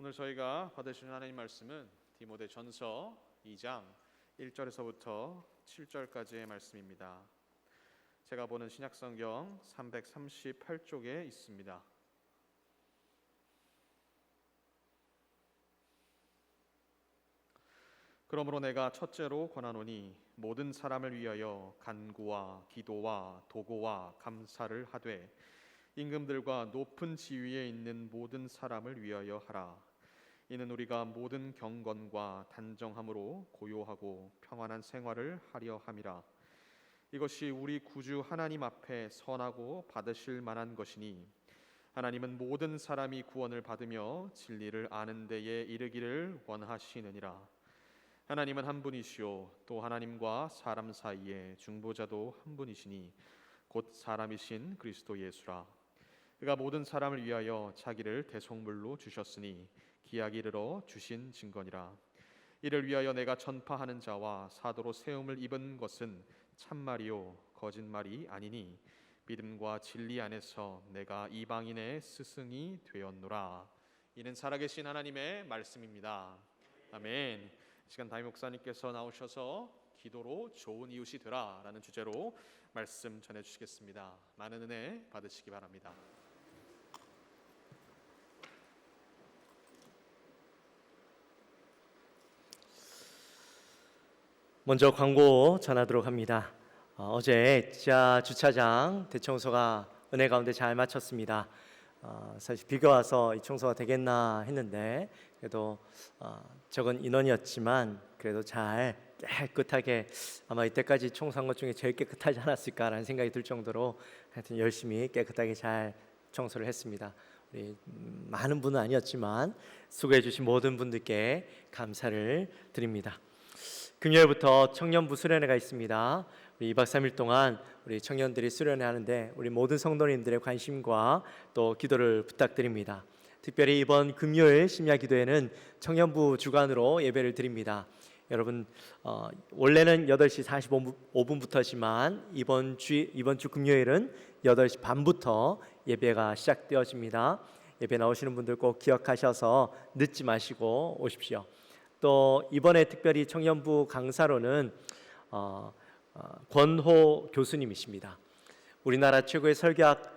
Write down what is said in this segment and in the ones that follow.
오늘 저희가 받으시는 하나님 말씀은 디모데전서 2장 1절에서부터 7절까지의 말씀입니다. 제가 보는 신약성경 338쪽에 있습니다. 그러므로 내가 첫째로 권하노니 모든 사람을 위하여 간구와 기도와 도고와 감사를 하되 임금들과 높은 지위에 있는 모든 사람을 위하여 하라. 이는 우리가 모든 경건과 단정함으로 고요하고 평안한 생활을 하려 함이라. 이것이 우리 구주 하나님 앞에 선하고 받으실 만한 것이니 하나님은 모든 사람이 구원을 받으며 진리를 아는 데에 이르기를 원하시느니라. 하나님은 한 분이시요 또 하나님과 사람 사이에 중보자도 한 분이시니 곧 사람이신 그리스도 예수라. 그가 모든 사람을 위하여 자기를 대속물로 주셨으니 기약이 이르러 주신 증거니라. 이를 위하여 내가 전파하는 자와 사도로 세움을 입은 것은 참말이요 거짓말이 아니니 믿음과 진리 안에서 내가 이방인의 스승이 되었노라. 이는 살아계신 하나님의 말씀입니다. 아멘. 이 시간 담임 목사님께서 나오셔서 기도로 좋은 이웃이 되라 라는 주제로 말씀 전해주시겠습니다. 많은 은혜 받으시기 바랍니다. 먼저 광고 전하도록 합니다. 어제 지하 주차장 대청소가 은혜 가운데 잘 마쳤습니다. 사실 비가 와서 이 청소가 되겠나 했는데 그래도 적은 인원이었지만 그래도 잘 깨끗하게, 아마 이때까지 청소한 것 중에 제일 깨끗하지 않았을까라는 생각이 들 정도로 하여튼 열심히 깨끗하게 잘 청소를 했습니다. 우리 많은 분은 아니었지만 수고해 주신 모든 분들께 감사를 드립니다. 금요일부터 청년부 수련회가 있습니다. 우리 2박 3일 동안 우리 청년들이 수련회 하는데 우리 모든 성도님들의 관심과 또 기도를 부탁드립니다. 특별히 이번 금요일 심야 기도회는 청년부 주관으로 예배를 드립니다. 여러분 원래는 8시 45분부터지만 이번 주 금요일은 8시 반부터 예배가 시작되어집니다. 예배 나오시는 분들 꼭 기억하셔서 늦지 마시고 오십시오. 또 이번에 특별히 청년부 강사로는 권호 교수님이십니다. 우리나라 최고의 설교학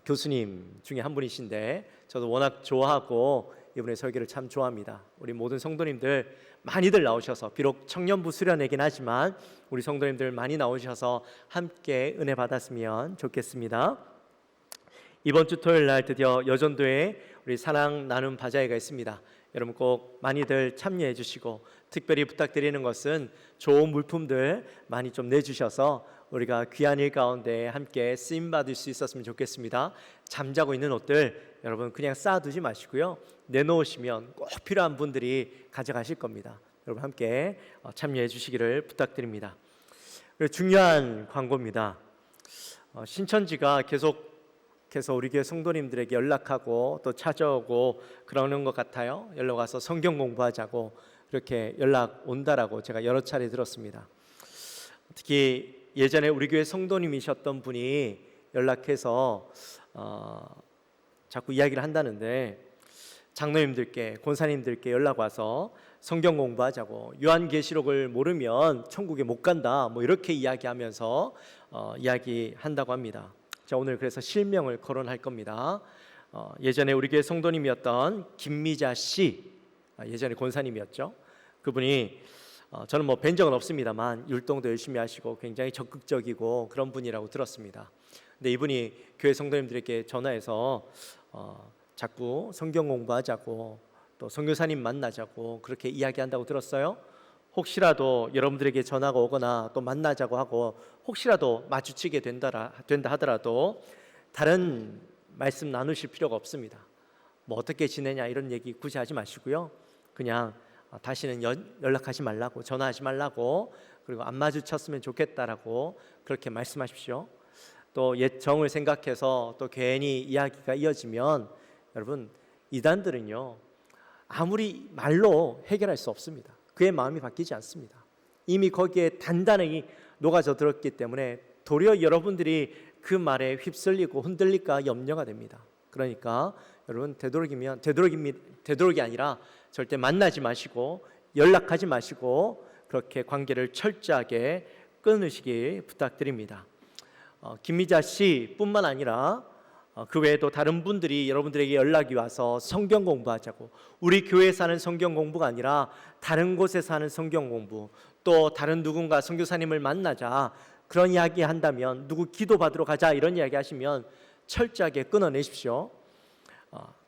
교수님 중에 한 분이신데 저도 워낙 좋아하고 이분의 설교를 참 좋아합니다. 우리 모든 성도님들 많이들 나오셔서, 비록 청년부 수련회긴 하지만 우리 성도님들 많이 나오셔서 함께 은혜 받았으면 좋겠습니다. 이번 주 토요일 날 드디어 여전도에 우리 사랑 나눔 바자회가 있습니다. 여러분 꼭 많이들 참여해 주시고, 특별히 부탁드리는 것은 좋은 물품들 많이 좀 내주셔서 우리가 귀한 일 가운데 함께 쓰임 받을 수 있었으면 좋겠습니다. 잠자고 있는 옷들 여러분 그냥 쌓아두지 마시고요, 내놓으시면 꼭 필요한 분들이 가져가실 겁니다. 여러분 함께 참여해 주시기를 부탁드립니다. 그리고 중요한 광고입니다. 신천지가 계속해서 우리 교회 성도님들에게 연락하고 또 찾아오고 그러는 것 같아요. 연락 와서 성경 공부하자고 그렇게 연락 온다라고 제가 여러 차례 들었습니다. 특히 예전에 우리 교회 성도님이셨던 분이 연락해서 자꾸 이야기를 한다는데, 장로님들께, 권사님들께 연락 와서 성경 공부하자고, 요한계시록을 모르면 천국에 못 간다, 뭐 이렇게 이야기하면서 이야기한다고 합니다. 자, 오늘 그래서 실명을 거론할 겁니다. 예전에 우리 교회 성도님이었던 김미자 씨, 예전에 권사님이었죠. 그분이 저는 뭐 뵌 적은 없습니다만 율동도 열심히 하시고 굉장히 적극적이고 그런 분이라고 들었습니다. 근데 이분이 교회 성도님들에게 전화해서 자꾸 성경 공부하자고 또 선교사님 만나자고 그렇게 이야기한다고 들었어요. 혹시라도 여러분들에게 전화가 오거나 또 만나자고 하고 혹시라도 마주치게 된다 하더라도 다른 말씀 나누실 필요가 없습니다. 뭐 어떻게 지내냐 이런 얘기 굳이 하지 마시고요, 그냥 다시는 연락하지 말라고, 전화하지 말라고, 그리고 안 마주쳤으면 좋겠다라고 그렇게 말씀하십시오. 또 옛 정을 생각해서 또 괜히 이야기가 이어지면 여러분, 이단들은요 아무리 말로 해결할 수 없습니다. 그의 마음이 바뀌지 않습니다. 이미 거기에 단단히 녹아져 들었기 때문에 도리어 여러분들이 그 말에 휩쓸리고 흔들릴까 염려가 됩니다. 그러니까 여러분 되도록이 아니라 절대 만나지 마시고 연락하지 마시고 그렇게 관계를 철저하게 끊으시기 부탁드립니다. 김미자 씨뿐만 아니라 그 외에도 다른 분들이 여러분들에게 연락이 와서 성경 공부하자고, 우리 교회에서 하는 성경 공부가 아니라 다른 곳에서 하는 성경 공부, 또 다른 누군가 선교사님을 만나자 그런 이야기 한다면, 누구 기도 받으러 가자 이런 이야기 하시면 철저하게 끊어내십시오.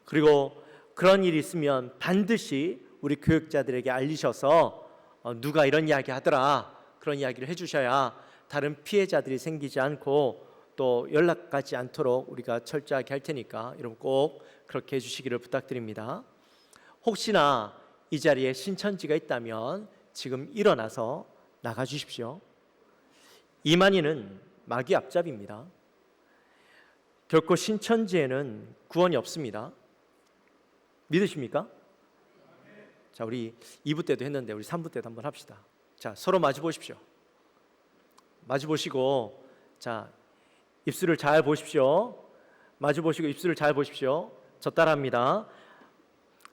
그리고 그런 일이 있으면 반드시 우리 교육자들에게 알리셔서 누가 이런 이야기 하더라 그런 이야기를 해주셔야 다른 피해자들이 생기지 않고 또 연락 가지 않도록 우리가 철저하게 할 테니까 여러분 꼭 그렇게 해주시기를 부탁드립니다. 혹시나 이 자리에 신천지가 있다면 지금 일어나서 나가 주십시오. 이만희는 마귀 앞잡이입니다. 결코 신천지에는 구원이 없습니다. 믿으십니까? 자, 우리 2부 때도 했는데 우리 3부 때도 한번 합시다. 자, 서로 마주 보십시오. 마주 보시고, 자, 입술을 잘 보십시오. 마주 보시고 입술을 잘 보십시오. 저 따라합니다.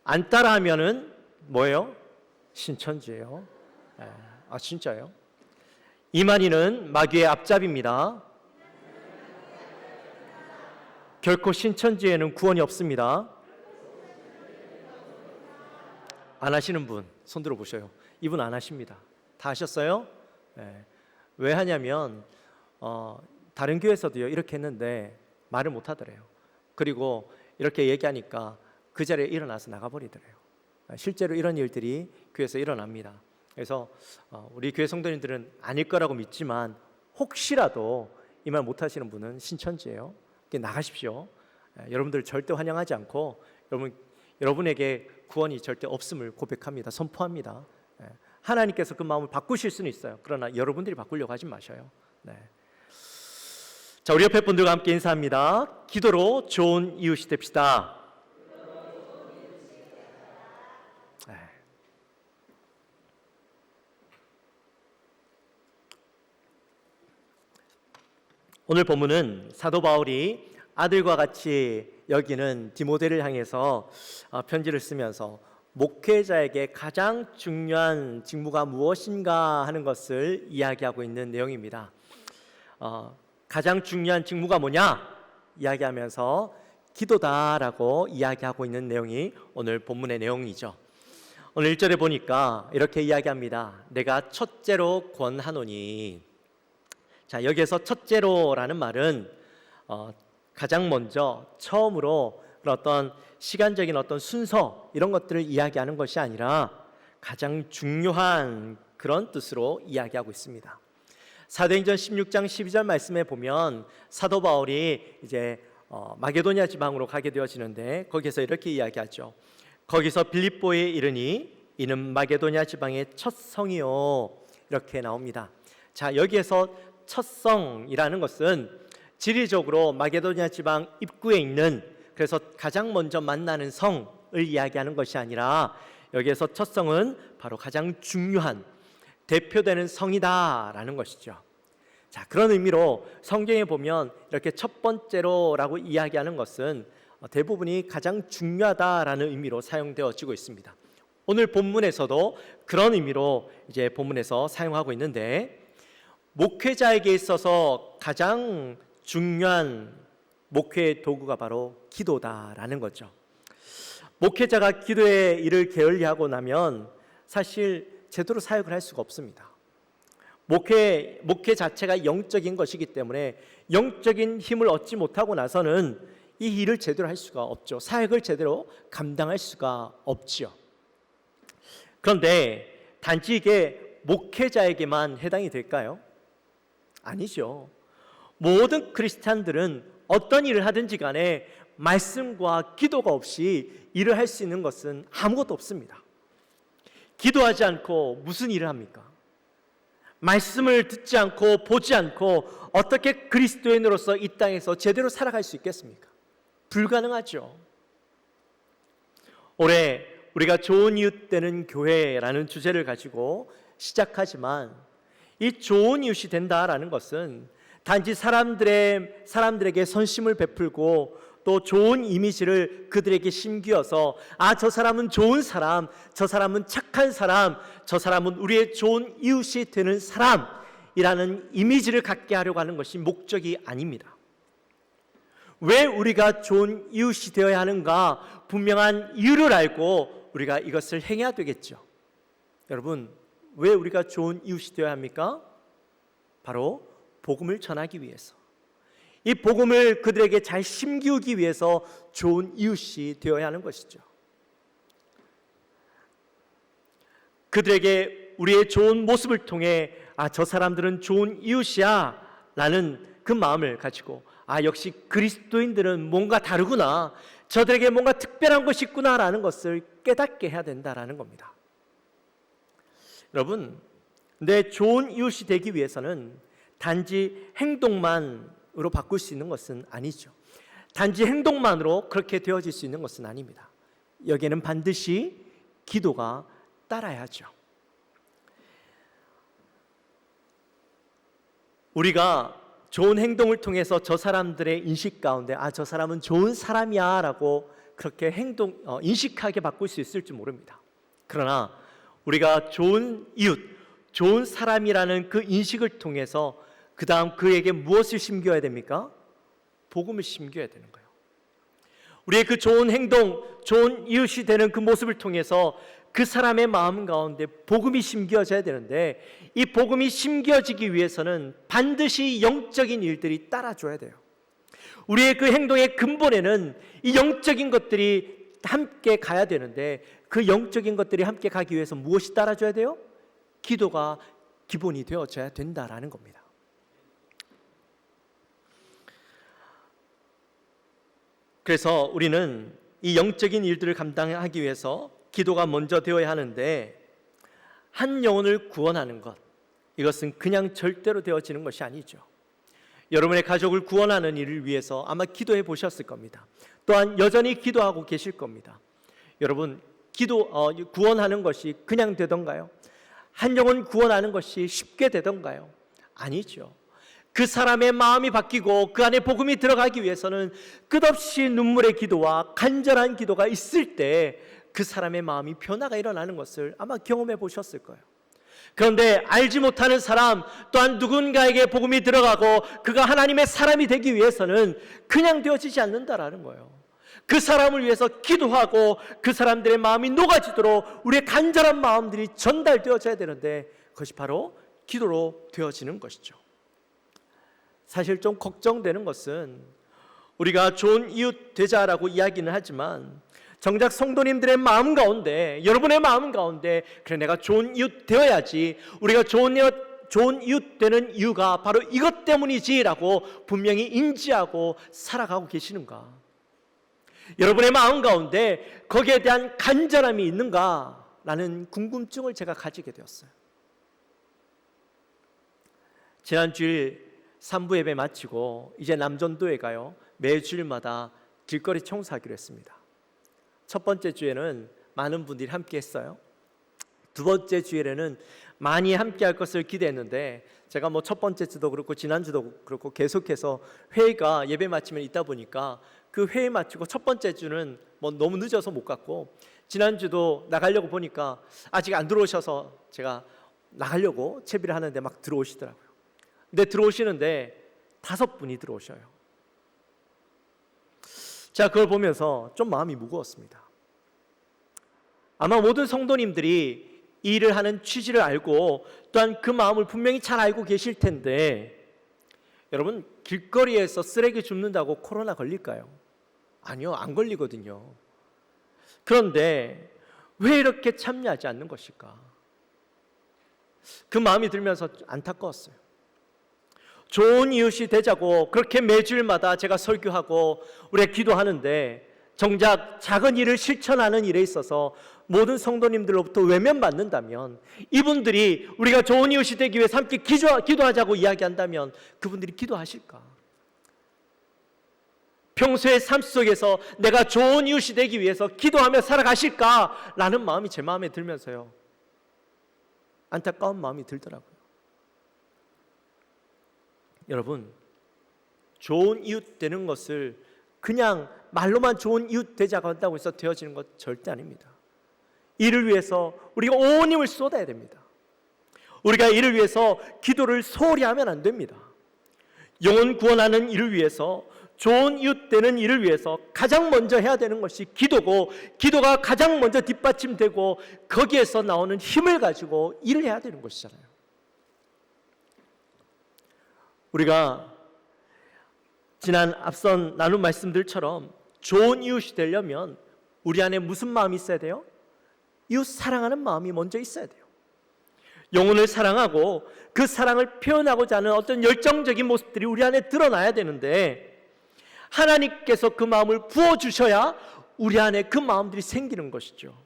안 따라하면은 뭐예요? 신천지예요. 아, 진짜요? 이만희는 마귀의 앞잡이입니다. 결코 신천지에는 구원이 없습니다. 안 하시는 분 손 들어 보셔요. 이분 안 하십니다. 다 하셨어요? 왜 하냐면 다른 교회에서도요 이렇게 했는데 말을 못 하더래요. 그리고 이렇게 얘기하니까 그 자리에 일어나서 나가버리더래요. 실제로 이런 일들이 교회에서 일어납니다. 그래서 우리 교회 성도님들은 아닐 거라고 믿지만 혹시라도 이 말 못 하시는 분은 신천지예요. 나가십시오. 여러분들 절대 환영하지 않고 여러분에게 구원이 절대 없음을 고백합니다. 선포합니다. 하나님께서 그 마음을 바꾸실 수는 있어요. 그러나 여러분들이 바꾸려고 하지 마셔요. 자, 우리 옆에 분들과 함께 인사합니다. 기도로 좋은 이웃이 됩시다. 오늘 본문은 사도 바울이 아들과 같이 여기는 디모데를 향해서 편지를 쓰면서 목회자에게 가장 중요한 직무가 무엇인가 하는 것을 이야기하고 있는 내용입니다. 가장 중요한 직무가 뭐냐? 이야기하면서 기도다라고 이야기하고 있는 내용이 오늘 본문의 내용이죠. 오늘 1절에 보니까 이렇게 이야기합니다. 내가 첫째로 권하노니. 자, 여기에서 첫째로라는 말은 가장 먼저 처음으로 그런 어떤 시간적인 어떤 순서 이런 것들을 이야기하는 것이 아니라 가장 중요한 그런 뜻으로 이야기하고 있습니다. 사도행전 16장 12절 말씀에 보면 사도 바울이 이제 마게도냐 지방으로 가게 되어지는데 거기서 이렇게 이야기하죠. 거기서 빌립보에 이르니 이는 마게도냐 지방의 첫 성이요, 이렇게 나옵니다. 자, 여기에서 첫 성이라는 것은 지리적으로 마게도냐 지방 입구에 있는, 그래서 가장 먼저 만나는 성을 이야기하는 것이 아니라 여기에서 첫 성은 바로 가장 중요한 대표되는 성이다라는 것이죠. 자, 그런 의미로 성경에 보면 이렇게 첫 번째로라고 이야기하는 것은 대부분이 가장 중요하다라는 의미로 사용되어지고 있습니다. 오늘 본문에서도 그런 의미로 이제 본문에서 사용하고 있는데, 목회자에게 있어서 가장 중요한 목회의 도구가 바로 기도다라는 거죠. 목회자가 기도의 일을 게을리하고 나면 사실 제대로 사역을 할 수가 없습니다. 목회 자체가 영적인 것이기 때문에 영적인 힘을 얻지 못하고 나서는 이 일을 제대로 할 수가 없죠. 사역을 제대로 감당할 수가 없죠. 그런데 단지 이게 목회자에게만 해당이 될까요? 아니죠. 모든 크리스찬들은 어떤 일을 하든지 간에 말씀과 기도가 없이 일을 할 수 있는 것은 아무것도 없습니다. 기도하지 않고 무슨 일을 합니까? 말씀을 듣지 않고 보지 않고 어떻게 그리스도인으로서 이 땅에서 제대로 살아갈 수 있겠습니까? 불가능하죠. 올해 우리가 좋은 이웃 되는 교회라는 주제를 가지고 시작하지만 이 좋은 이웃이 된다라는 것은 단지 사람들에게 선심을 베풀고 또 좋은 이미지를 그들에게 심기어서 저 사람은 좋은 사람, 저 사람은 착한 사람, 저 사람은 우리의 좋은 이웃이 되는 사람이라는 이미지를 갖게 하려고 하는 것이 목적이 아닙니다. 왜 우리가 좋은 이웃이 되어야 하는가 분명한 이유를 알고 우리가 이것을 행해야 되겠죠. 여러분, 왜 우리가 좋은 이웃이 되어야 합니까? 바로 복음을 전하기 위해서, 이 복음을 그들에게 잘 심기우기 위해서 좋은 이웃이 되어야 하는 것이죠. 그들에게 우리의 좋은 모습을 통해 저 사람들은 좋은 이웃이야 라는 그 마음을 가지고 역시 그리스도인들은 뭔가 다르구나, 저들에게 뭔가 특별한 것이 있구나 라는 것을 깨닫게 해야 된다라는 겁니다. 여러분, 내 좋은 이웃이 되기 위해서는 단지 행동만으로 바꿀 수 있는 것은 아니죠. 단지 행동만으로 그렇게 되어질 수 있는 것은 아닙니다. 여기에는 반드시 기도가 따라야죠. 우리가 좋은 행동을 통해서 저 사람들의 인식 가운데 저 사람은 좋은 사람이야 라고 그렇게 인식하게 바꿀 수 있을지 모릅니다. 그러나 우리가 좋은 이웃, 좋은 사람이라는 그 인식을 통해서 그 다음 그에게 무엇을 심겨야 됩니까? 복음을 심겨야 되는 거예요. 우리의 그 좋은 행동, 좋은 이웃이 되는 그 모습을 통해서 그 사람의 마음 가운데 복음이 심겨져야 되는데, 이 복음이 심겨지기 위해서는 반드시 영적인 일들이 따라줘야 돼요. 우리의 그 행동의 근본에는 이 영적인 것들이 함께 가야 되는데, 그 영적인 것들이 함께 가기 위해서 무엇이 따라줘야 돼요? 기도가 기본이 되어져야 된다라는 겁니다. 그래서 우리는 이 영적인 일들을 감당하기 위해서 기도가 먼저 되어야 하는데, 한 영혼을 구원하는 것, 이것은 그냥 절대로 되어지는 것이 아니죠. 여러분의 가족을 구원하는 일을 위해서 아마 기도해 보셨을 겁니다. 또한 여전히 기도하고 계실 겁니다. 여러분, 구원하는 것이 그냥 되던가요? 한 영혼 구원하는 것이 쉽게 되던가요? 아니죠. 그 사람의 마음이 바뀌고 그 안에 복음이 들어가기 위해서는 끝없이 눈물의 기도와 간절한 기도가 있을 때 그 사람의 마음이 변화가 일어나는 것을 아마 경험해 보셨을 거예요. 그런데 알지 못하는 사람, 또한 누군가에게 복음이 들어가고 그가 하나님의 사람이 되기 위해서는 그냥 되어지지 않는다라는 거예요. 그 사람을 위해서 기도하고 그 사람들의 마음이 녹아지도록 우리의 간절한 마음들이 전달되어져야 되는데, 그것이 바로 기도로 되어지는 것이죠. 사실 좀 걱정되는 것은, 우리가 좋은 이웃 되자라고 이야기는 하지만 정작 성도님들의 마음 가운데, 여러분의 마음 가운데, 그래 내가 좋은 이웃 되어야지, 우리가 좋은 이웃 되는 이유가 바로 이것 때문이지라고 분명히 인지하고 살아가고 계시는가? 여러분의 마음 가운데 거기에 대한 간절함이 있는가라는 궁금증을 제가 가지게 되었어요. 지난 주일 3부 예배 마치고 이제 남전도에 가요. 매주일마다 길거리 청소하기로 했습니다. 첫 번째 주에는 많은 분들이 함께 했어요. 두 번째 주일에는 많이 함께 할 것을 기대했는데, 제가 첫 번째 주도 그렇고 지난주도 그렇고 계속해서 회의가 예배 마치면 있다 보니까 그 회의 마치고 첫 번째 주는 너무 늦어서 못 갔고, 지난주도 나가려고 보니까 아직 안 들어오셔서 제가 나가려고 채비를 하는데 막 들어오시더라고요. 근데 들어오시는데 5분이 들어오셔요. 제가 그걸 보면서 좀 마음이 무거웠습니다. 아마 모든 성도님들이 이 일을 하는 취지를 알고 또한 그 마음을 분명히 잘 알고 계실 텐데, 여러분, 길거리에서 쓰레기 줍는다고 코로나 걸릴까요? 아니요, 안 걸리거든요. 그런데 왜 이렇게 참여하지 않는 것일까? 그 마음이 들면서 안타까웠어요. 좋은 이웃이 되자고 그렇게 매주일마다 제가 설교하고 우리가 기도하는데, 정작 작은 일을 실천하는 일에 있어서 모든 성도님들로부터 외면받는다면, 이분들이 우리가 좋은 이웃이 되기 위해서 함께 기도하자고 이야기한다면 그분들이 기도하실까? 평소의 삶 속에서 내가 좋은 이웃이 되기 위해서 기도하며 살아가실까라는 마음이 제 마음에 들면서요, 안타까운 마음이 들더라고요. 여러분, 좋은 이웃 되는 것을 그냥 말로만 좋은 이웃 되자고 한다고 해서 되어지는 것 절대 아닙니다. 이를 위해서 우리가 온 힘을 쏟아야 됩니다. 우리가 이를 위해서 기도를 소홀히 하면 안 됩니다. 영혼 구원하는 일을 위해서, 좋은 이웃 되는 일을 위해서 가장 먼저 해야 되는 것이 기도고, 기도가 가장 먼저 뒷받침되고 거기에서 나오는 힘을 가지고 일을 해야 되는 것이잖아요. 우리가 지난 앞선 나눈 말씀들처럼 좋은 이웃이 되려면 우리 안에 무슨 마음이 있어야 돼요? 이웃 사랑하는 마음이 먼저 있어야 돼요. 영혼을 사랑하고 그 사랑을 표현하고자 하는 어떤 열정적인 모습들이 우리 안에 드러나야 되는데, 하나님께서 그 마음을 부어주셔야 우리 안에 그 마음들이 생기는 것이죠.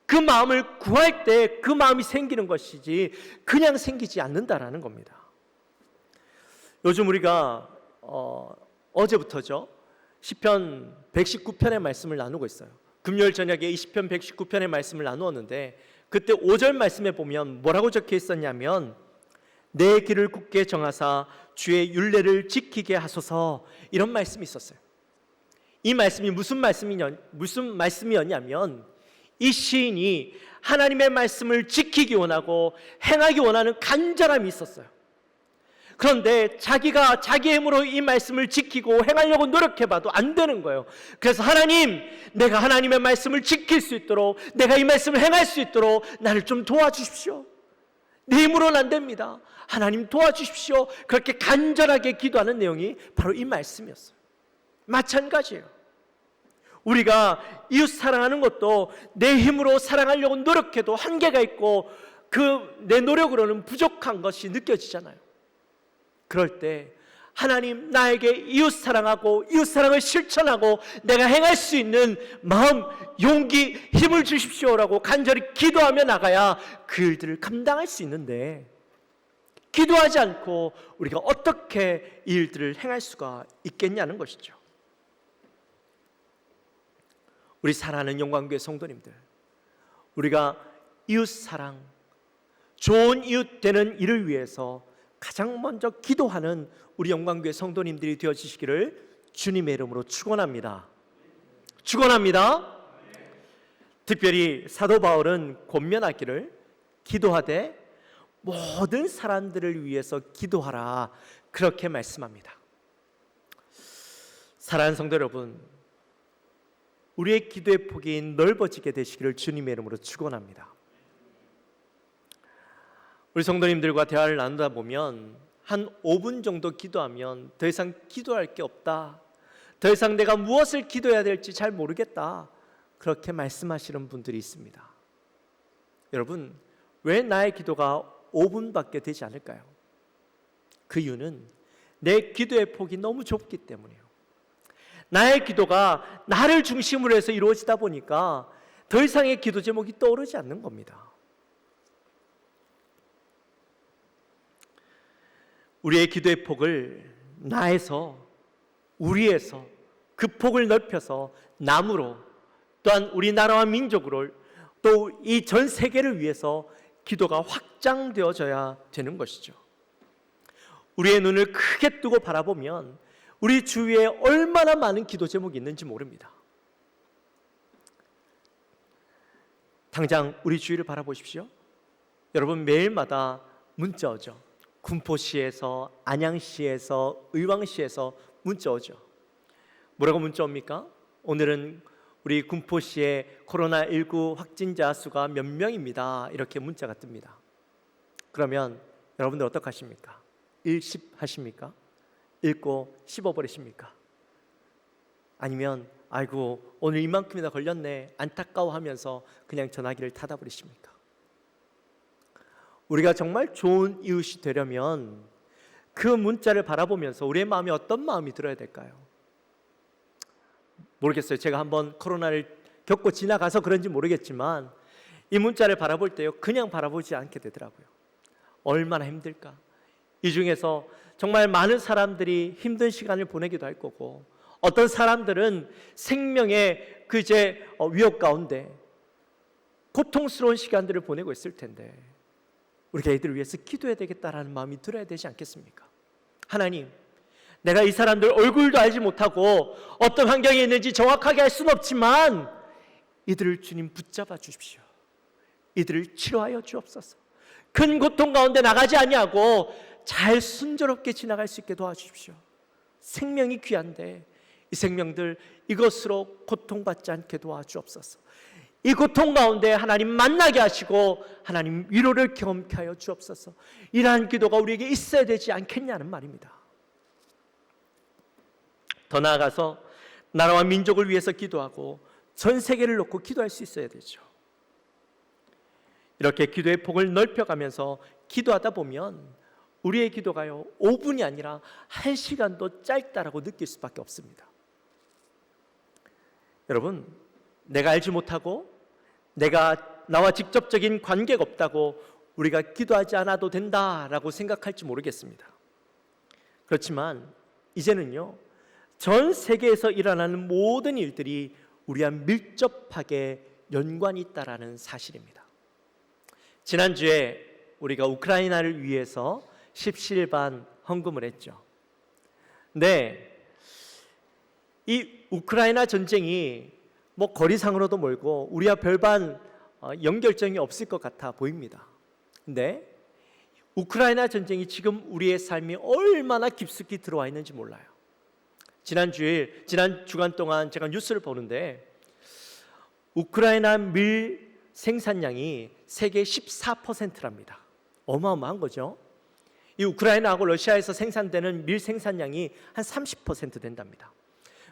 그 마음을 구할 때 그 마음이 생기는 것이지 그냥 생기지 않는다라는 겁니다. 요즘 우리가 어제부터죠, 시편 119편의 말씀을 나누고 있어요. 금요일 저녁에 이 시편 119편의 말씀을 나누었는데, 그때 5절 말씀에 보면 뭐라고 적혀 있었냐면, 내 길을 굳게 정하사 주의 율례를 지키게 하소서, 이런 말씀이 있었어요. 이 말씀이 무슨 말씀이었냐면, 이 시인이 하나님의 말씀을 지키기 원하고 행하기 원하는 간절함이 있었어요. 그런데 자기가 자기 힘으로 이 말씀을 지키고 행하려고 노력해봐도 안 되는 거예요. 그래서 하나님, 내가 하나님의 말씀을 지킬 수 있도록, 내가 이 말씀을 행할 수 있도록 나를 좀 도와주십시오. 내 힘으로는 안 됩니다. 하나님 도와주십시오. 그렇게 간절하게 기도하는 내용이 바로 이 말씀이었어요. 마찬가지예요. 우리가 이웃 사랑하는 것도 내 힘으로 사랑하려고 노력해도 한계가 있고 내 노력으로는 부족한 것이 느껴지잖아요. 그럴 때 하나님, 나에게 이웃 사랑하고 이웃 사랑을 실천하고 내가 행할 수 있는 마음, 용기, 힘을 주십시오라고 간절히 기도하며 나가야 그 일들을 감당할 수 있는데, 기도하지 않고 우리가 어떻게 이 일들을 행할 수가 있겠냐는 것이죠. 우리 사랑하는 영광교회 성도님들, 우리가 이웃 사랑, 좋은 이웃 되는 일을 위해서 가장 먼저 기도하는 우리 영광교회 성도님들이 되어주시기를 주님의 이름으로 축원합니다. 축원합니다. 특별히 사도 바울은 권면하기를 기도하되 모든 사람들을 위해서 기도하라, 그렇게 말씀합니다. 사랑하는 성도 여러분, 우리의 기도의 폭이 넓어지게 되시기를 주님의 이름으로 축원합니다. 우리 성도님들과 대화를 나누다 보면 한 5분 정도 기도하면 더 이상 기도할 게 없다, 더 이상 내가 무엇을 기도해야 될지 잘 모르겠다, 그렇게 말씀하시는 분들이 있습니다. 여러분, 왜 나의 기도가 5분밖에 되지 않을까요? 그 이유는 내 기도의 폭이 너무 좁기 때문이에요. 나의 기도가 나를 중심으로 해서 이루어지다 보니까 더 이상의 기도 제목이 떠오르지 않는 겁니다. 우리의 기도의 폭을 나에서, 우리에서 그 폭을 넓혀서 남으로, 또한 우리나라와 민족으로, 또 이 전 세계를 위해서 기도가 확장되어져야 되는 것이죠. 우리의 눈을 크게 뜨고 바라보면 우리 주위에 얼마나 많은 기도 제목이 있는지 모릅니다. 당장 우리 주위를 바라보십시오. 여러분, 매일마다 문자 오죠. 군포시에서, 안양시에서, 의왕시에서 문자 오죠. 뭐라고 문자 옵니까? 오늘은 우리 군포시의 코로나19 확진자 수가 몇 명입니다, 이렇게 문자가 뜹니다. 그러면 여러분들 어떡하십니까? 일십하십니까? 읽고 씹어버리십니까? 아니면 아이고 오늘 이만큼이나 걸렸네, 안타까워하면서 그냥 전화기를 닫아버리십니까? 우리가 정말 좋은 이웃이 되려면 그 문자를 바라보면서 우리의 마음이 어떤 마음이 들어야 될까요? 모르겠어요. 제가 한번 코로나를 겪고 지나가서 그런지 모르겠지만 이 문자를 바라볼 때요, 그냥 바라보지 않게 되더라고요. 얼마나 힘들까? 이 중에서 정말 많은 사람들이 힘든 시간을 보내기도 할 거고, 어떤 사람들은 생명의 위협 가운데 고통스러운 시간들을 보내고 있을 텐데, 우리가 이들을 위해서 기도해야 되겠다라는 마음이 들어야 되지 않겠습니까? 하나님, 내가 이 사람들 얼굴도 알지 못하고 어떤 환경에 있는지 정확하게 알 수는 없지만 이들을 주님 붙잡아 주십시오. 이들을 치료하여 주옵소서. 큰 고통 가운데 나가지 아니하고 잘 순조롭게 지나갈 수 있게 도와주십시오. 생명이 귀한데 이 생명들 이것으로 고통받지 않게 도와주옵소서. 이 고통 가운데 하나님 만나게 하시고 하나님 위로를 경험케 하여 주옵소서. 이러한 기도가 우리에게 있어야 되지 않겠냐는 말입니다. 더 나아가서 나라와 민족을 위해서 기도하고 전 세계를 놓고 기도할 수 있어야 되죠. 이렇게 기도의 폭을 넓혀가면서 기도하다 보면 우리의 기도가요 5분이 아니라 1시간도 짧다라고 느낄 수밖에 없습니다. 여러분, 내가 알지 못하고 내가 나와 직접적인 관계가 없다고 우리가 기도하지 않아도 된다라고 생각할지 모르겠습니다. 그렇지만 이제는요 전 세계에서 일어나는 모든 일들이 우리와 밀접하게 연관이 있다라는 사실입니다. 지난주에 우리가 우크라이나를 위해서 십시일반 헌금을 했죠. 네, 이 우크라이나 전쟁이 뭐 거리상으로도 멀고 우리와 별반 연결점이 없을 것 같아 보입니다. 근데 우크라이나 전쟁이 지금 우리의 삶에 얼마나 깊숙이 들어와 있는지 몰라요. 지난 주간 동안 제가 뉴스를 보는데 우크라이나 밀 생산량이 세계 14%랍니다. 어마어마한 거죠. 이 우크라이나하고 러시아에서 생산되는 밀 생산량이 한 30% 된답니다.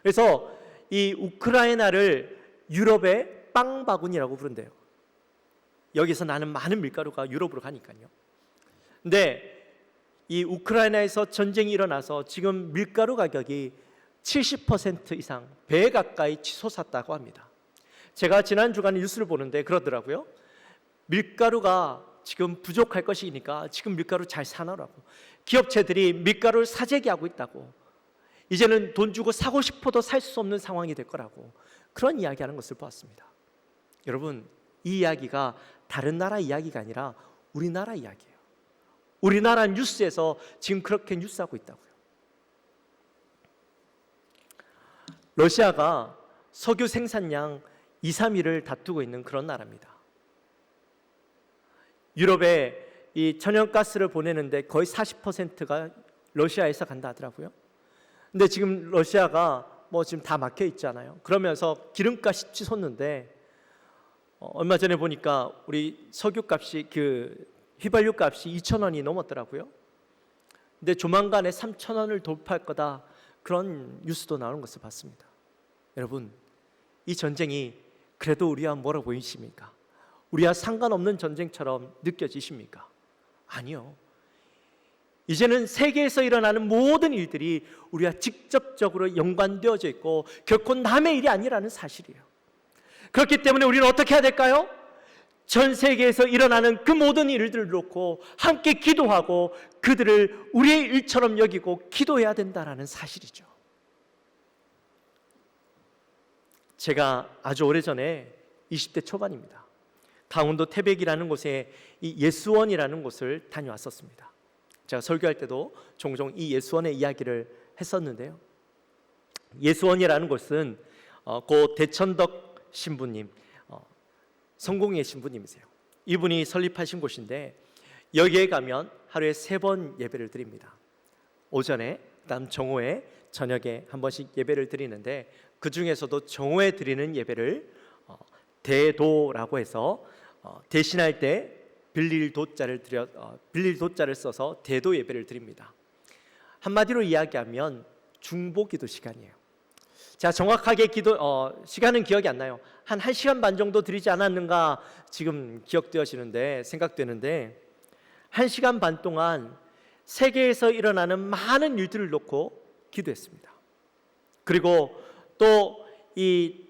그래서 이 우크라이나를 유럽의 빵 바구니라고 부른대요. 여기서 나는 많은 밀가루가 유럽으로 가니까요. 근데 이 우크라이나에서 전쟁이 일어나서 지금 밀가루 가격이 70% 이상 배 가까이 치솟았다고 합니다. 제가 지난 주간에 뉴스를 보는데 그러더라고요. 밀가루가 지금 부족할 것이니까 지금 밀가루 잘 사놓으라고. 기업체들이 밀가루를 사재기 하고 있다고. 이제는 돈 주고 사고 싶어도 살 수 없는 상황이 될 거라고. 그런 이야기하는 것을 보았습니다. 여러분, 이 이야기가 다른 나라 이야기가 아니라 우리나라 이야기예요. 우리나라 뉴스에서 지금 그렇게 뉴스하고 있다고요. 러시아가 석유 생산량 2, 3위를 다투고 있는 그런 나라입니다. 유럽에 이 천연가스를 보내는데 거의 40%가 러시아에서 간다 하더라고요. 근데 지금 러시아가 뭐 지금 다 막혀 있잖아요. 그러면서 기름값이 치솟는데 얼마 전에 보니까 우리 석유값이 휘발유 값이 2,000원이 넘었더라고요. 근데 조만간에 3,000원을 돌파할 거다. 그런 뉴스도 나오는 것을 봤습니다. 여러분, 이 전쟁이 그래도 우리와 뭐라 보이십니까? 우리와 상관없는 전쟁처럼 느껴지십니까? 아니요. 이제는 세계에서 일어나는 모든 일들이 우리와 직접적으로 연관되어져 있고 결코 남의 일이 아니라는 사실이에요. 그렇기 때문에 우리는 어떻게 해야 될까요? 전 세계에서 일어나는 그 모든 일들을 놓고 함께 기도하고 그들을 우리의 일처럼 여기고 기도해야 된다는 사실이죠. 제가 아주 오래전에 20대 초반입니다. 강원도 태백이라는 곳에 이 예수원이라는 곳을 다녀왔었습니다. 제가 설교할 때도 종종 이 예수원의 이야기를 했었는데요. 예수원이라는 곳은 고 대천덕 신부님, 성공의 신부님이세요. 이분이 설립하신 곳인데 여기에 가면 하루에 3번 예배를 드립니다. 오전에, 그다음 정오에, 저녁에 한 번씩 예배를 드리는데 그 중에서도 정오에 드리는 예배를 대도라고 해서 대신할 때 빌릴 도자를 써서 대도 예배를 드립니다. 한마디로 이야기하면 중보 기도 시간이에요. 자, 정확하게 시간은 기억이 안 나요. 한 1시간 반 정도 드리지 않았는가 지금 생각되는데 1시간 반 동안 세계에서 일어나는 많은 일들을 놓고 기도했습니다. 그리고 또 이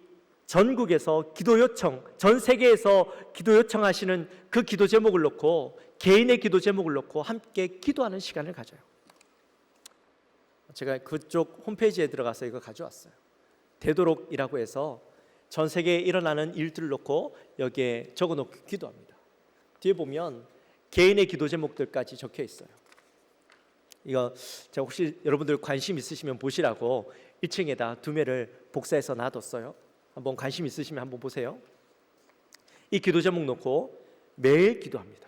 전국에서 기도 요청, 전 세계에서 기도 요청하시는 그 기도 제목을 놓고 개인의 기도 제목을 놓고 함께 기도하는 시간을 가져요. 제가 그쪽 홈페이지에 들어가서 이거 가져왔어요. 되도록이라고 해서 전 세계에 일어나는 일들을 놓고 여기에 적어놓고 기도합니다. 뒤에 보면 개인의 기도 제목들까지 적혀 있어요. 이거 제가 혹시 여러분들 관심 있으시면 보시라고 1층에다 2매를 복사해서 놔뒀어요. 한번 관심 있으시면 한번 보세요. 이 기도 제목 놓고 매일 기도합니다.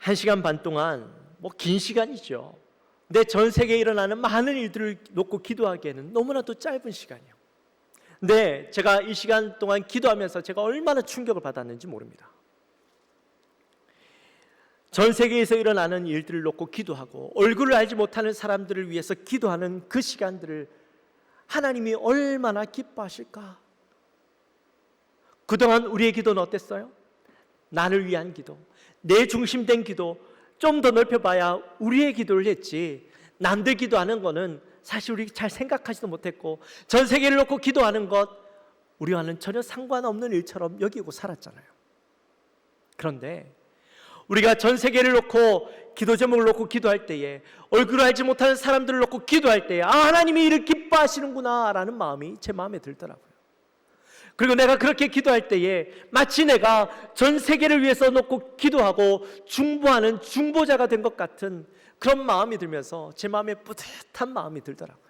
1시간 반 동안 뭐 긴 시간이죠. 근데 전 세계에 일어나는 많은 일들을 놓고 기도하기에는 너무나도 짧은 시간이에요. 근데 제가 이 시간 동안 기도하면서 제가 얼마나 충격을 받았는지 모릅니다. 전 세계에서 일어나는 일들을 놓고 기도하고 얼굴을 알지 못하는 사람들을 위해서 기도하는 그 시간들을 하나님이 얼마나 기뻐하실까? 그동안 우리의 기도는 어땠어요? 나를 위한 기도, 내 중심된 기도, 좀 더 넓혀봐야 우리의 기도를 했지, 남들 기도하는 거는 사실 우리 잘 생각하지도 못했고 전 세계를 놓고 기도하는 것 우리와는 전혀 상관없는 일처럼 여기고 살았잖아요. 그런데 우리가 전 세계를 놓고 기도 제목을 놓고 기도할 때에, 얼굴을 알지 못하는 사람들을 놓고 기도할 때에 하나님이 이를 기뻐하시는구나 라는 마음이 제 마음에 들더라고요. 그리고 내가 그렇게 기도할 때에 마치 내가 전 세계를 위해서 놓고 기도하고 중보하는 중보자가 된 것 같은 그런 마음이 들면서 제 마음에 뿌듯한 마음이 들더라고요.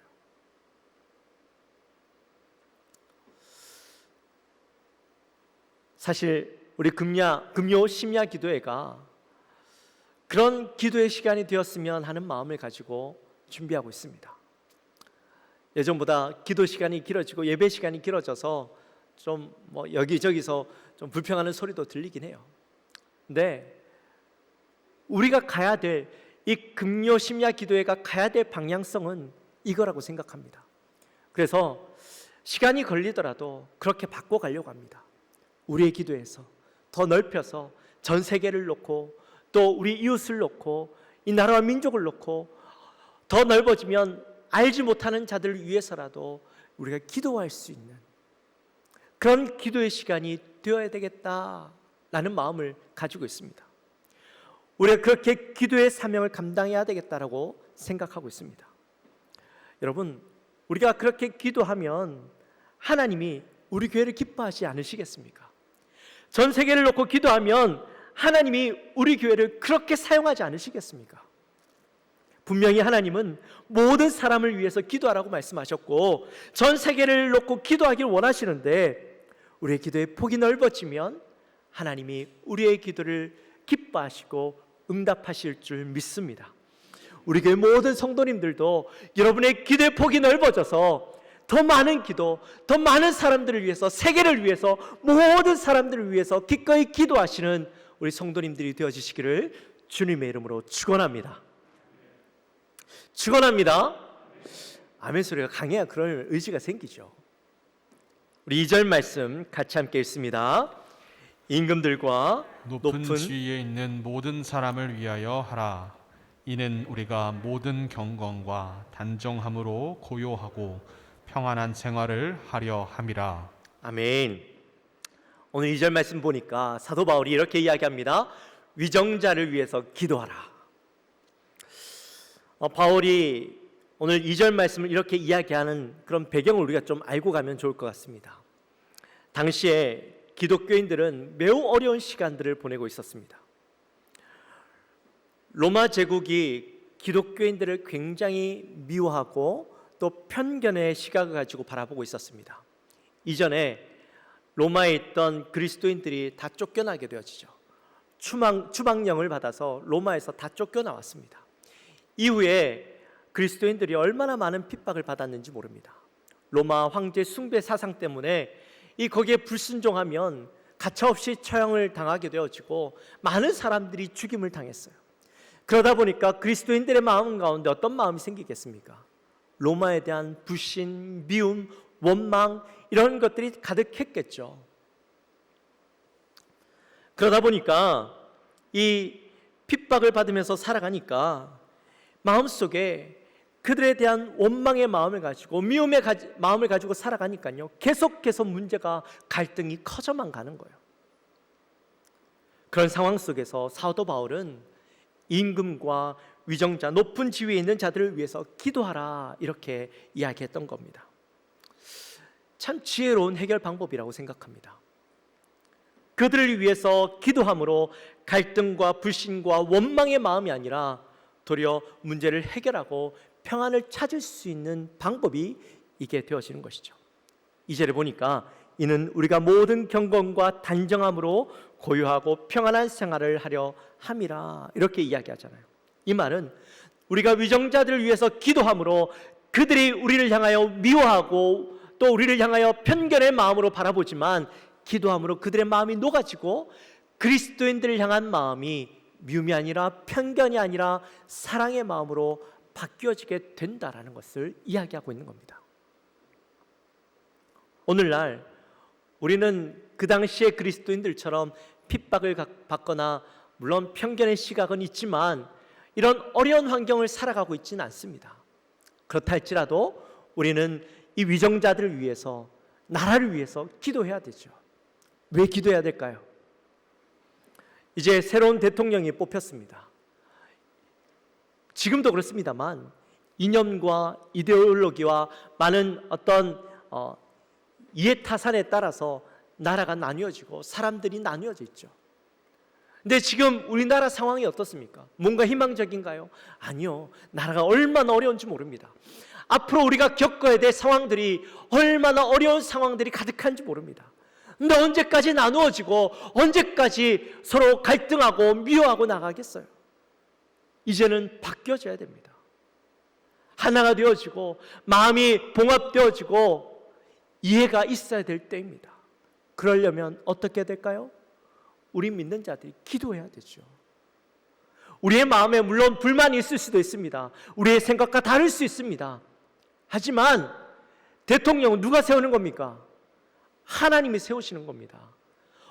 사실 우리 금요 심야 기도회가 그런 기도의 시간이 되었으면 하는 마음을 가지고 준비하고 있습니다. 예전보다 기도 시간이 길어지고 예배 시간이 길어져서 좀 뭐 여기저기서 좀 불평하는 소리도 들리긴 해요. 근데 우리가 가야 될 이 금요 심야 기도회가 가야 될 방향성은 이거라고 생각합니다. 그래서 시간이 걸리더라도 그렇게 바꿔가려고 합니다. 우리의 기도에서 더 넓혀서 전 세계를 놓고 또 우리 이웃을 놓고 이 나라와 민족을 놓고 더 넓어지면 알지 못하는 자들을 위해서라도 우리가 기도할 수 있는 그런 기도의 시간이 되어야 되겠다라는 마음을 가지고 있습니다. 우리가 그렇게 기도의 사명을 감당해야 되겠다라고 생각하고 있습니다. 여러분, 우리가 그렇게 기도하면 하나님이 우리 교회를 기뻐하지 않으시겠습니까? 전 세계를 놓고 기도하면 하나님이 우리 교회를 그렇게 사용하지 않으시겠습니까? 분명히 하나님은 모든 사람을 위해서 기도하라고 말씀하셨고 전 세계를 놓고 기도하길 원하시는데, 우리의 기도의 폭이 넓어지면 하나님이 우리의 기도를 기뻐하시고 응답하실 줄 믿습니다. 우리 교회 모든 성도님들도 여러분의 기도의 폭이 넓어져서 더 많은 기도, 더 많은 사람들을 위해서, 세계를 위해서, 모든 사람들을 위해서 기꺼이 기도하시는 우리 성도님들이 되어주시기를 주님의 이름으로 축원합니다. 축원합니다. 아멘 소리가 강해야 그럴 의지가 생기죠. 우리 2절 말씀 같이 함께 읽습니다. 임금들과 높은 지위에 있는 모든 사람을 위하여 하라. 이는 우리가 모든 경건과 단정함으로 고요하고 평안한 생활을 하려 함이라. 아멘. 오늘 2절 말씀 보니까 사도 바울이 이렇게 이야기합니다. 위정자를 위해서 기도하라. 바울이 오늘 2절 말씀을 이렇게 이야기하는 그런 배경을 우리가 좀 알고 가면 좋을 것 같습니다. 당시에 기독교인들은 매우 어려운 시간들을 보내고 있었습니다. 로마 제국이 기독교인들을 굉장히 미워하고 또 편견의 시각을 가지고 바라보고 있었습니다. 이전에 로마에 있던 그리스도인들이 다 쫓겨나게 되어지죠. 추방령을 받아서 로마에서 다 쫓겨나왔습니다. 이후에 그리스도인들이 얼마나 많은 핍박을 받았는지 모릅니다. 로마 황제 숭배 사상 때문에 거기에 불순종하면 가차없이 처형을 당하게 되어지고 많은 사람들이 죽임을 당했어요. 그러다 보니까 그리스도인들의 마음 가운데 어떤 마음이 생기겠습니까? 로마에 대한 불신, 미움, 원망 이런 것들이 가득했겠죠. 그러다 보니까 이 핍박을 받으면서 살아가니까 마음속에 그들에 대한 원망의 마음을 가지고 미움의 마음을 가지고 살아가니까요, 계속해서 문제가 갈등이 커져만 가는 거예요. 그런 상황 속에서 사도 바울은 임금과 위정자, 높은 지위에 있는 자들을 위해서 기도하라 이렇게 이야기했던 겁니다. 참 지혜로운 해결 방법이라고 생각합니다. 그들을 위해서 기도함으로 갈등과 불신과 원망의 마음이 아니라 도리어 문제를 해결하고 평안을 찾을 수 있는 방법이 이게 되어지는 것이죠. 2절에 보니까 이는 우리가 모든 경건과 단정함으로 고요하고 평안한 생활을 하려 함이라 이렇게 이야기하잖아요. 이 말은 우리가 위정자들을 위해서 기도함으로 그들이 우리를 향하여 미워하고 또 우리를 향하여 편견의 마음으로 바라보지만 기도함으로 그들의 마음이 녹아지고 그리스도인들을 향한 마음이 미움이 아니라 편견이 아니라 사랑의 마음으로 바뀌어지게 된다라는 것을 이야기하고 있는 겁니다. 오늘날 우리는 그 당시의 그리스도인들처럼 핍박을 받거나 물론 편견의 시각은 있지만 이런 어려운 환경을 살아가고 있지는 않습니다. 그렇다 할지라도 우리는 이 위정자들을 위해서 나라를 위해서 기도해야 되죠. 왜 기도해야 될까요? 이제 새로운 대통령이 뽑혔습니다. 지금도 그렇습니다만 이념과 이데올로기와 많은 어떤 이해타산에 따라서 나라가 나뉘어지고 사람들이 나뉘어져 있죠. 근데 지금 우리나라 상황이 어떻습니까? 뭔가 희망적인가요? 아니요. 나라가 얼마나 어려운지 모릅니다. 앞으로 우리가 겪어야 될 상황들이 얼마나 어려운 상황들이 가득한지 모릅니다. 근데 언제까지 나누어지고 언제까지 서로 갈등하고 미워하고 나가겠어요? 이제는 바뀌어져야 됩니다. 하나가 되어지고 마음이 봉합되어지고 이해가 있어야 될 때입니다. 그러려면 어떻게 될까요? 우리 믿는 자들이 기도해야 되죠. 우리의 마음에 물론 불만이 있을 수도 있습니다. 우리의 생각과 다를 수 있습니다. 하지만 대통령은 누가 세우는 겁니까? 하나님이 세우시는 겁니다.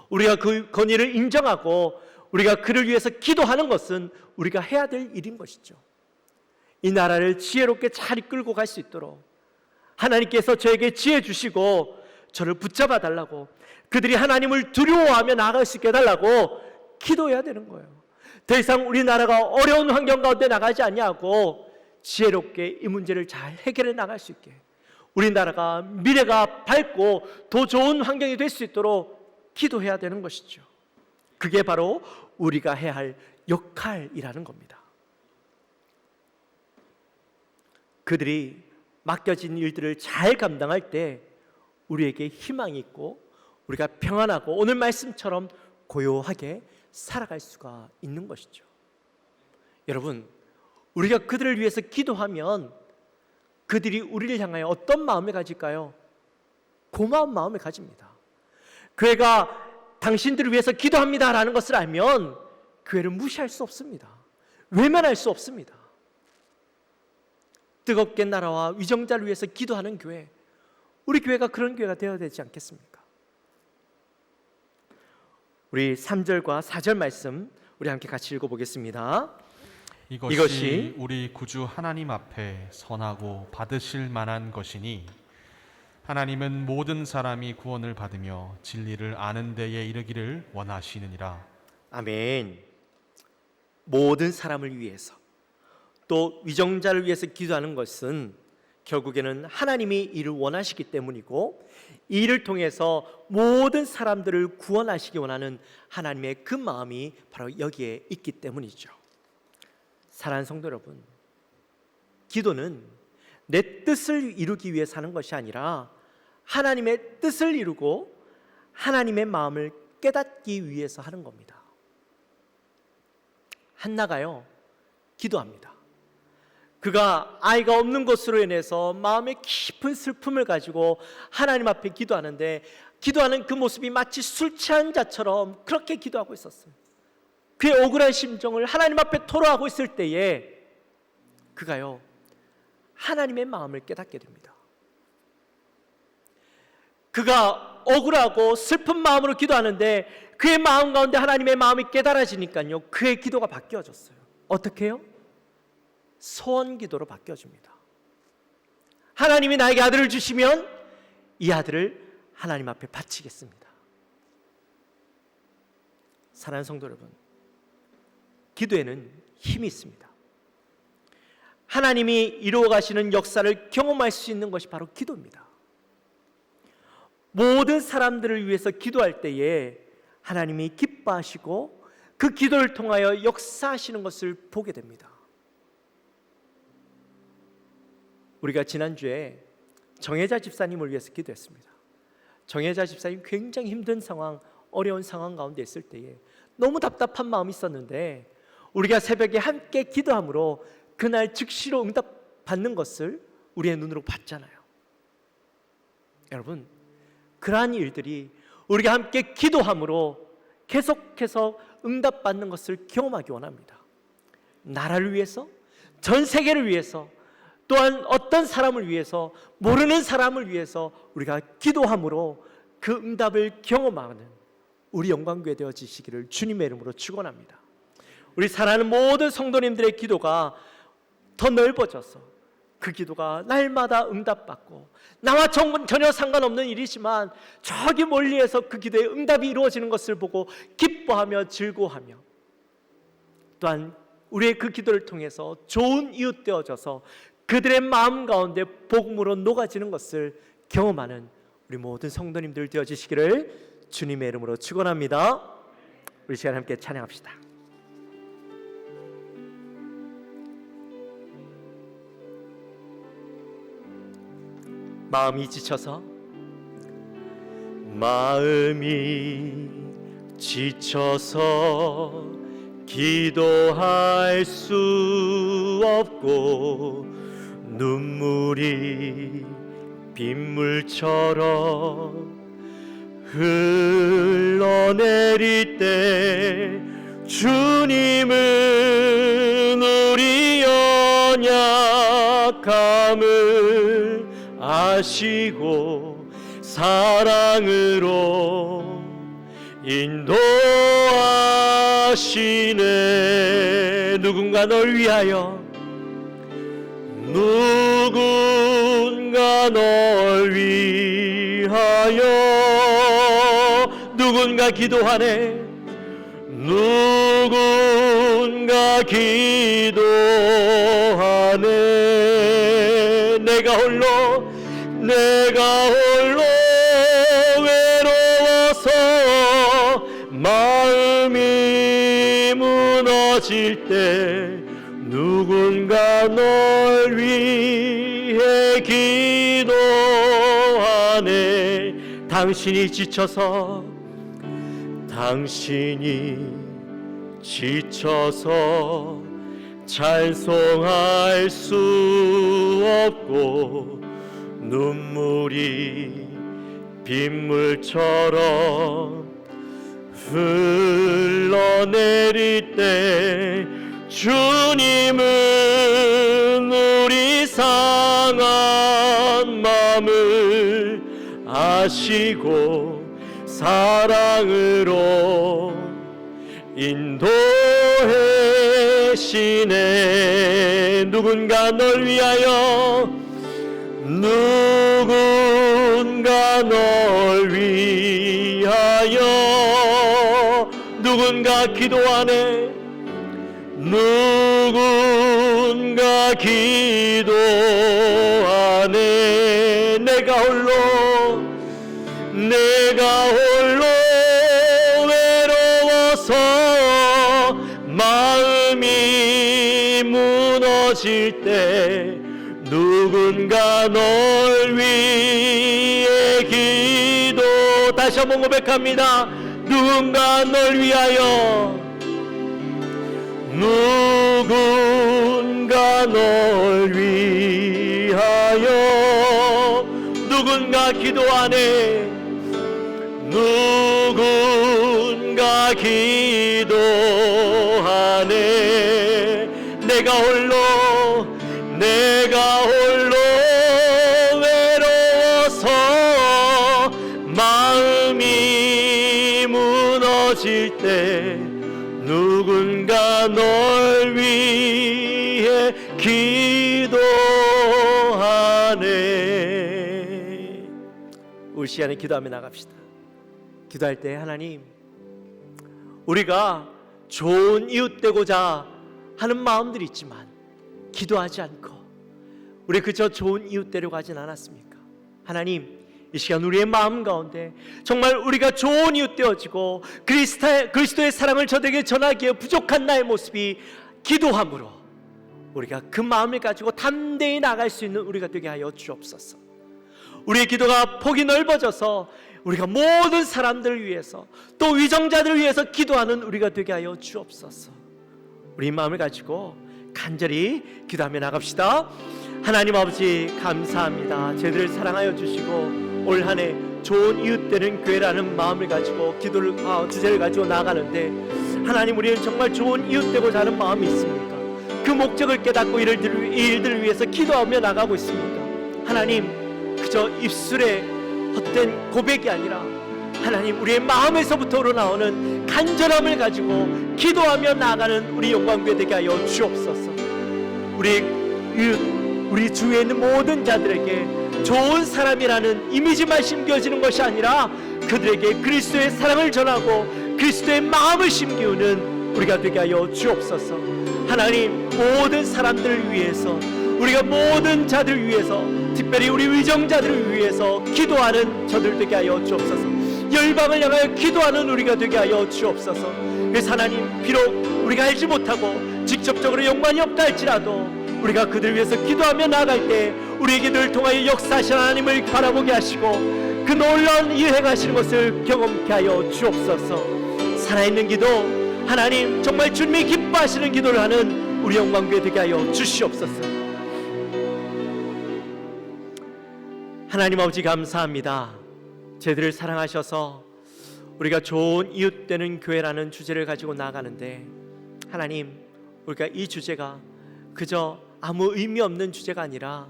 우리가 그 권위를 인정하고 우리가 그를 위해서 기도하는 것은 우리가 해야 될 일인 것이죠. 이 나라를 지혜롭게 잘 이끌고 갈 수 있도록 하나님께서 저에게 지혜 주시고 저를 붙잡아 달라고, 그들이 하나님을 두려워하며 나아갈 수 있게 해달라고 기도해야 되는 거예요. 더 이상 우리나라가 어려운 환경 가운데 나가지 아니하고 지혜롭게 이 문제를 잘 해결해 나갈 수 있게, 우리나라가 미래가 밝고 더 좋은 환경이 될 수 있도록 기도해야 되는 것이죠. 그게 바로 우리가 해야 할 역할이라는 겁니다. 그들이 맡겨진 일들을 잘 감당할 때 우리에게 희망이 있고 우리가 평안하고 오늘 말씀처럼 고요하게 살아갈 수가 있는 것이죠. 여러분, 우리가 그들을 위해서 기도하면 그들이 우리를 향하여 어떤 마음을 가질까요? 고마운 마음을 가집니다. 교회가 당신들을 위해서 기도합니다라는 것을 알면 교회를 무시할 수 없습니다. 외면할 수 없습니다. 뜨겁게 나라와 위정자를 위해서 기도하는 교회, 우리 교회가 그런 교회가 되어야 되지 않겠습니까? 우리 3절과 4절 말씀 우리 함께 같이 읽어보겠습니다. 이것이 우리 구주 하나님 앞에 선하고 받으실 만한 것이니 하나님은 모든 사람이 구원을 받으며 진리를 아는 데에 이르기를 원하시느니라. 아멘. 모든 사람을 위해서 또 위정자를 위해서 기도하는 것은 결국에는 하나님이 이를 원하시기 때문이고, 이 일을 통해서 모든 사람들을 구원하시기 원하는 하나님의 그 마음이 바로 여기에 있기 때문이죠. 사랑하는 성도 여러분, 기도는 내 뜻을 이루기 위해 사는 것이 아니라 하나님의 뜻을 이루고 하나님의 마음을 깨닫기 위해서 하는 겁니다. 한나가요, 기도합니다. 그가 아이가 없는 것으로 인해서 마음에 깊은 슬픔을 가지고 하나님 앞에 기도하는데, 기도하는 그 모습이 마치 술 취한 자처럼 그렇게 기도하고 있었어요. 그의 억울한 심정을 하나님 앞에 토로하고 있을 때에 그가요, 하나님의 마음을 깨닫게 됩니다. 그가 억울하고 슬픈 마음으로 기도하는데 그의 마음 가운데 하나님의 마음이 깨달아지니까요, 그의 기도가 바뀌어졌어요. 어떻게 해요? 소원 기도로 바뀌어집니다. 하나님이 나에게 아들을 주시면 이 아들을 하나님 앞에 바치겠습니다. 사랑하는 성도 여러분, 기도에는 힘이 있습니다. 하나님이 이루어 가시는 역사를 경험할 수 있는 것이 바로 기도입니다. 모든 사람들을 위해서 기도할 때에 하나님이 기뻐하시고 그 기도를 통하여 역사하시는 것을 보게 됩니다. 우리가 지난주에 정혜자 집사님을 위해서 기도했습니다. 정혜자 집사님 굉장히 힘든 상황, 어려운 상황 가운데 있을 때에 너무 답답한 마음이 있었는데 우리가 새벽에 함께 기도함으로 그날 즉시로 응답받는 것을 우리의 눈으로 봤잖아요. 여러분, 그러한 일들이 우리가 함께 기도함으로 계속해서 응답받는 것을 경험하기 원합니다. 나라를 위해서, 전 세계를 위해서, 또한 어떤 사람을 위해서, 모르는 사람을 위해서 우리가 기도함으로 그 응답을 경험하는 우리 영광교회 되어지시기를 주님의 이름으로 축원합니다. 우리 사랑하는 모든 성도님들의 기도가 더 넓어져서 그 기도가 날마다 응답받고, 나와 전혀 상관없는 일이지만 저기 멀리에서 그 기도의 응답이 이루어지는 것을 보고 기뻐하며 즐거워하며, 또한 우리의 그 기도를 통해서 좋은 이웃 되어져서 그들의 마음 가운데 복음으로 녹아지는 것을 경험하는 우리 모든 성도님들 되어지시기를 주님의 이름으로 축원합니다. 우리 시간 함께 찬양합시다. 마음이 지쳐서 기도할 수 없고 눈물이 빗물처럼 흘러내릴 때 주님은 우리 연약함을 아시고 사랑으로 인도하시네. 누군가 널 위하여, 누군가 널 위하여, 누군가 기도하네. 누군가 기도하네. 내가 홀로 외로워서 마음이 무너질 때 누군가 널 위해 기도하네. 당신이 지쳐서 찬송할 수 없고 눈물이 빗물처럼 흘러내릴 때 주님은 우리 상한 마음을 아시고 사랑으로 인도하시네. 누군가 널 위하여, 누군가 널 위하여, 누군가 기도하네. 누군가 기도하네. 내가 홀로 외로워서 마음이 무너질 때 누군가 널 위해 기도. 다시 한번 고백합니다. 누군가 널 위하여, 누군가 널 위하여, 누군가 기도하네. 누군가 기도하네. 내가 홀로 외로워서 마음이 무너질 때 누군가 널 위해 기도하네. 우리 시간에 기도하며 나갑시다. 기도할 때 하나님, 우리가 좋은 이웃 되고자 하는 마음들이 있지만 기도하지 않고 우리 그저 좋은 이웃 되려고 하진 않았습니까? 하나님, 이 시간 우리의 마음 가운데 정말 우리가 좋은 이웃 되어지고 그리스도의 사랑을 저들에게 전하기에 부족한 나의 모습이 기도함으로 우리가 그 마음을 가지고 담대히 나갈 수 있는 우리가 되게 하여 주옵소서. 우리의 기도가 폭이 넓어져서 우리가 모든 사람들을 위해서 또 위정자들을 위해서 기도하는 우리가 되게 하여 주옵소서. 우리 마음을 가지고 간절히 기도하며 나갑시다. 하나님 아버지 감사합니다. 저희들을 사랑하여 주시고 올 한 해 좋은 이웃 되는 교회라는 마음을 가지고 주제를 가지고 나가는데 하나님, 우리는 정말 좋은 이웃 되고자 하는 마음이 있습니까? 그 목적을 깨닫고 이 일들을 위해서 기도하며 나가고 있습니까? 하나님, 그저 입술의 헛된 고백이 아니라 하나님, 우리의 마음에서부터 우러나오는 간절함을 가지고 기도하며 나아가는 우리 영광교회 되게 하여 주옵소서. 우리 주위에 있는 모든 자들에게 좋은 사람이라는 이미지만 심겨지는 것이 아니라 그들에게 그리스도의 사랑을 전하고 그리스도의 마음을 심기우는 우리가 되게 하여 주옵소서. 하나님, 모든 사람들을 위해서, 우리가 모든 자들을 위해서, 특별히 우리 위정자들을 위해서 기도하는 저들 되게 하여 주옵소서. 열방을 향하여 기도하는 우리가 되게 하여 주옵소서. 그래서 하나님, 비록 우리가 알지 못하고 직접적으로 연관이 없다 할지라도 우리가 그들 위해서 기도하며 나아갈 때 우리에게 늘 통하여 역사하시는 하나님을 바라보게 하시고 그 놀라운 일 행하시는 것을 경험케 하여 주옵소서. 살아있는 기도, 하나님 정말 주님이 기뻐하시는 기도를 하는 우리 영광교회 되게 하여 주시옵소서. 하나님 아버지 감사합니다. 저희들을 사랑하셔서 우리가 좋은 이웃 되는 교회라는 주제를 가지고 나가는데 하나님, 우리가 이 주제가 그저 아무 의미 없는 주제가 아니라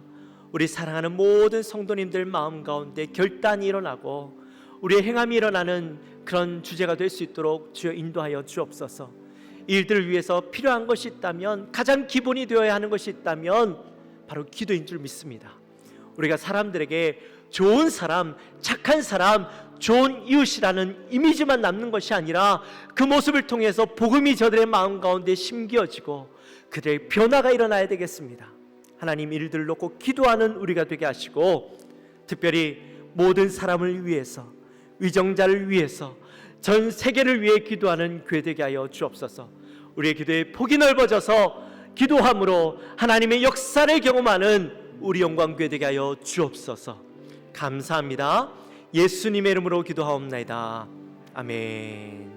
우리 사랑하는 모든 성도님들 마음 가운데 결단이 일어나고 우리의 행함이 일어나는 그런 주제가 될 수 있도록 주여 인도하여 주옵소서. 일들을 위해서 필요한 것이 있다면, 가장 기본이 되어야 하는 것이 있다면 바로 기도인 줄 믿습니다. 우리가 사람들에게 좋은 사람, 착한 사람, 좋은 이웃이라는 이미지만 남는 것이 아니라 그 모습을 통해서 복음이 저들의 마음 가운데 심겨지고 그들의 변화가 일어나야 되겠습니다. 하나님, 일들을 놓고 기도하는 우리가 되게 하시고 특별히 모든 사람을 위해서, 위정자를 위해서, 전 세계를 위해 기도하는 교회 되게 하여 주옵소서. 우리의 기도의 폭이 넓어져서 기도함으로 하나님의 역사를 경험하는 우리 영광교회 되게 하여 주옵소서. 감사합니다. 예수님의 이름으로 기도하옵나이다. 아멘.